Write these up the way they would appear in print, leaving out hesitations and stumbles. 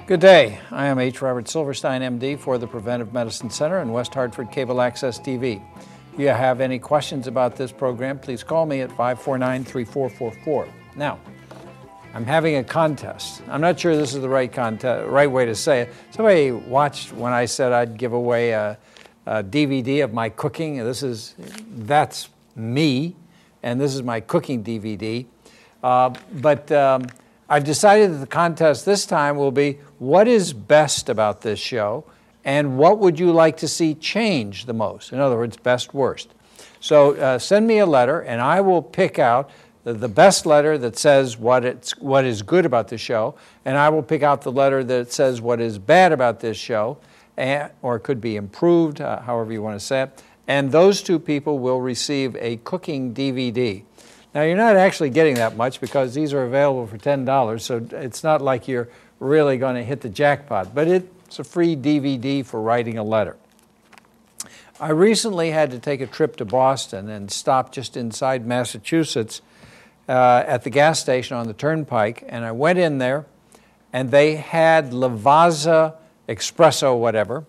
Good day. I am H. Robert Silverstein, MD, for the Preventive Medicine Center and West Hartford Cable Access TV. If you have any questions about this program, please call me at 549-3444. Now, I'm having a contest. I'm not sure this is the right way to say it. Somebody watched when I said I'd give away a DVD of my cooking. That's me, and this is my cooking DVD. I've decided that the contest this time will be what is best about this show and what would you like to see change the most? In other words, best, worst. So send me a letter and I will pick out the best letter that says what is good about the show, and I will pick out the letter that says what is bad about this show, or it could be improved, however you want to say it, and those two people will receive a cooking DVD. Now, you're not actually getting that much because these are available for $10, so it's not like you're really going to hit the jackpot, but it's a free DVD for writing a letter. I recently had to take a trip to Boston and stop just inside Massachusetts at the gas station on the Turnpike, and I went in there, and they had Lavazza Espresso whatever,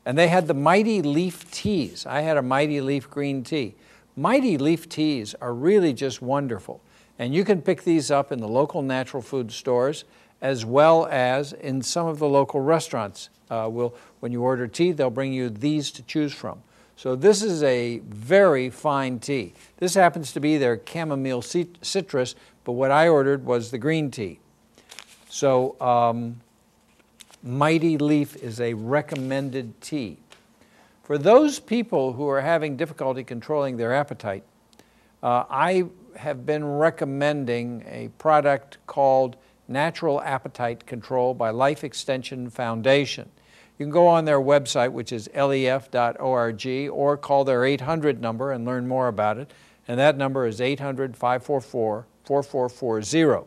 and they had the Mighty Leaf teas. I had a Mighty Leaf green tea. Mighty Leaf teas are really just wonderful, and you can pick these up in the local natural food stores as well as in some of the local restaurants. When you order tea, they'll bring you these to choose from. So this is a very fine tea. This happens to be their chamomile citrus, but what I ordered was the green tea. So Mighty Leaf is a recommended tea. For those people who are having difficulty controlling their appetite, I have been recommending a product called Natural Appetite Control by Life Extension Foundation. You can go on their website, which is lef.org, or call their 800 number and learn more about it. And that number is 800-544-4440.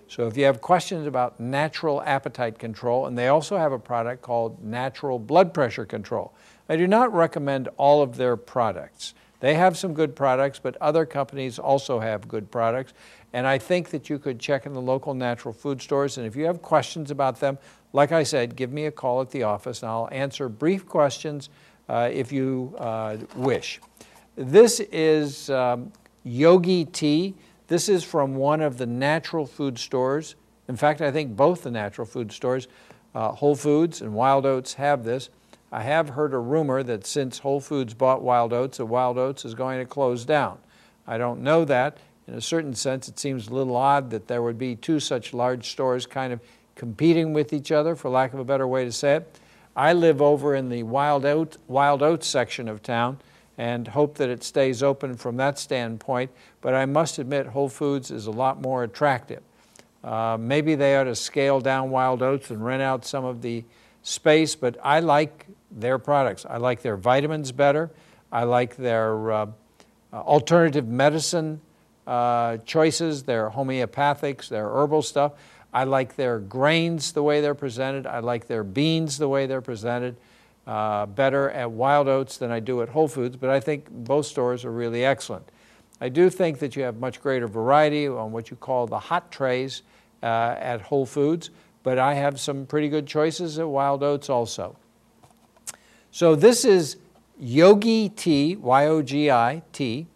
So if you have questions about natural appetite control, and they also have a product called Natural Blood Pressure Control. I do not recommend all of their products. They have some good products, but other companies also have good products. And I think that you could check in the local natural food stores. And if you have questions about them, like I said, give me a call at the office, and I'll answer brief questions if you wish. This is Yogi Tea. This is from one of the natural food stores. In fact, I think both the natural food stores, Whole Foods and Wild Oats, have this. I have heard a rumor that since Whole Foods bought Wild Oats, that Wild Oats is going to close down. I don't know that. In a certain sense, it seems a little odd that there would be two such large stores kind of competing with each other, for lack of a better way to say it. I live over in the Wild Oats section of town and hope that it stays open from that standpoint, but I must admit Whole Foods is a lot more attractive. Maybe they ought to scale down Wild Oats and rent out some of the space, but I like their products. I like their vitamins better. I like their alternative medicine choices, their homeopathics, their herbal stuff. I like their grains the way they're presented. I like their beans the way they're presented better at Wild Oats than I do at Whole Foods, but I think both stores are really excellent. I do think that you have much greater variety on what you call the hot trays at Whole Foods, but I have some pretty good choices at Wild Oats also. So this is Yogi Tea, Y-O-G-I, tea,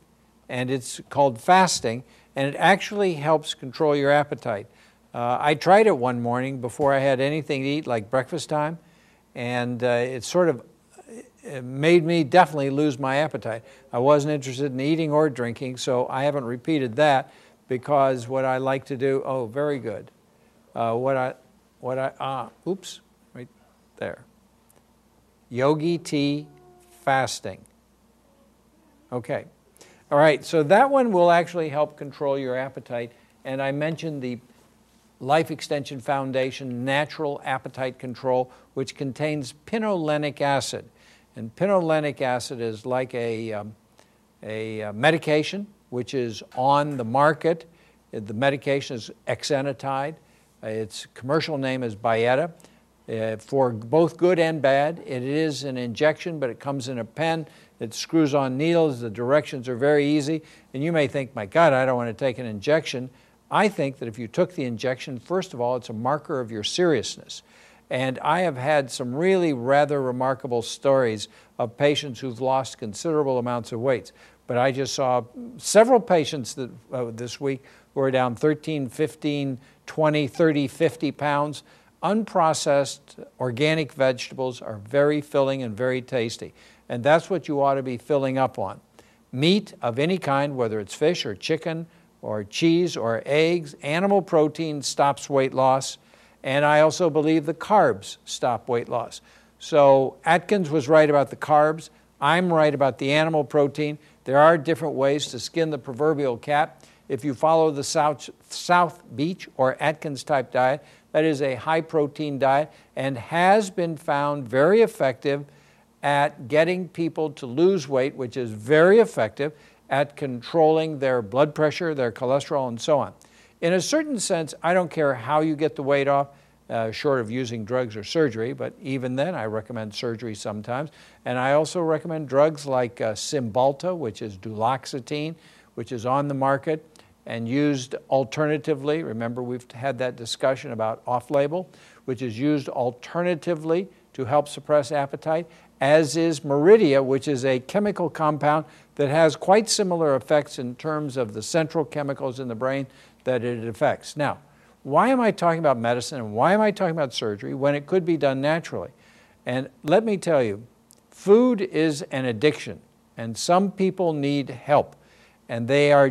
and it's called fasting, and it actually helps control your appetite. I tried it one morning before I had anything to eat, like breakfast time, and it made me definitely lose my appetite. I wasn't interested in eating or drinking, so I haven't repeated that because what I like to do, oh, very good. Oops, right there. Yogi Tea fasting. Okay. All right, so that one will actually help control your appetite. And I mentioned the Life Extension Foundation Natural Appetite Control, which contains pinolenic acid. And pinolenic acid is like a medication which is on the market. The medication is exenatide. Its commercial name is Byetta. For both good and bad, it is an injection, but it comes in a pen. It screws on needles. The directions are very easy. And you may think, my God, I don't want to take an injection. I think that if you took the injection, first of all, it's a marker of your seriousness. And I have had some really rather remarkable stories of patients who've lost considerable amounts of weight. But I just saw several patients that, this week who are down 13, 15, 20, 30, 50 pounds. Unprocessed organic vegetables are very filling and very tasty. And that's what you ought to be filling up on. Meat of any kind, whether it's fish or chicken or cheese or eggs, animal protein stops weight loss. And I also believe the carbs stop weight loss. So Atkins was right about the carbs. I'm right about the animal protein. There are different ways to skin the proverbial cat. If you follow the South Beach or Atkins type diet, that is a high protein diet and has been found very effective at getting people to lose weight, which is very effective at controlling their blood pressure, their cholesterol, and so on. In a certain sense, I don't care how you get the weight off, short of using drugs or surgery, but even then I recommend surgery sometimes. And I also recommend drugs like Cymbalta, which is duloxetine, which is on the market and used alternatively. Remember, we've had that discussion about off-label, which is used alternatively to help suppress appetite, as is Meridia, which is a chemical compound that has quite similar effects in terms of the central chemicals in the brain that it affects. Now, why am I talking about medicine and why am I talking about surgery when it could be done naturally? And let me tell you, food is an addiction, and some people need help. And they're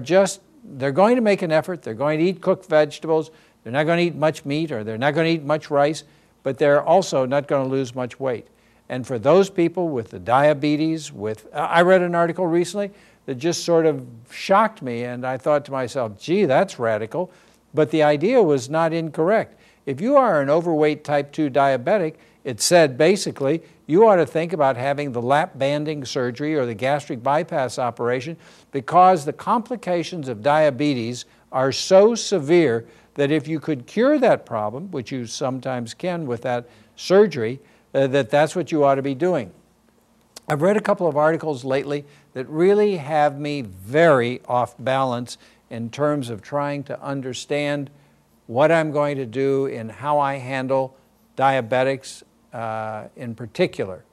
going to make an effort. They're going to eat cooked vegetables. They're not going to eat much meat, or they're not going to eat much rice, but they're also not going to lose much weight. And for those people with the diabetes, I read an article recently that just sort of shocked me, and I thought to myself, gee, that's radical. But the idea was not incorrect. If you are an overweight type 2 diabetic, it said basically you ought to think about having the lap banding surgery or the gastric bypass operation, because the complications of diabetes are so severe that if you could cure that problem, which you sometimes can with that surgery, that's what you ought to be doing. I've read a couple of articles lately that really have me very off balance in terms of trying to understand what I'm going to do and how I handle diabetics in particular.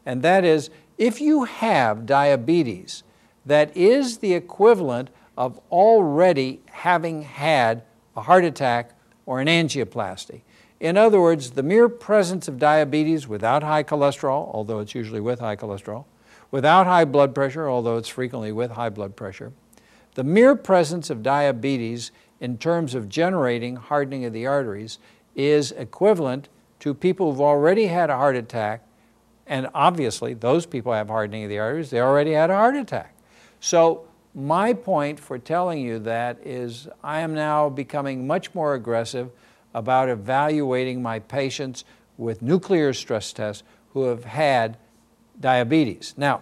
And that is, if you have diabetes that is the equivalent of already having had a heart attack or an angioplasty. In other words, the mere presence of diabetes without high cholesterol, although it's usually with high cholesterol, without high blood pressure, although it's frequently with high blood pressure, the mere presence of diabetes in terms of generating hardening of the arteries is equivalent to people who've already had a heart attack, and obviously those people have hardening of the arteries, they already had a heart attack. So my point for telling you that is I am now becoming much more aggressive about evaluating my patients with nuclear stress tests who have had diabetes. Now,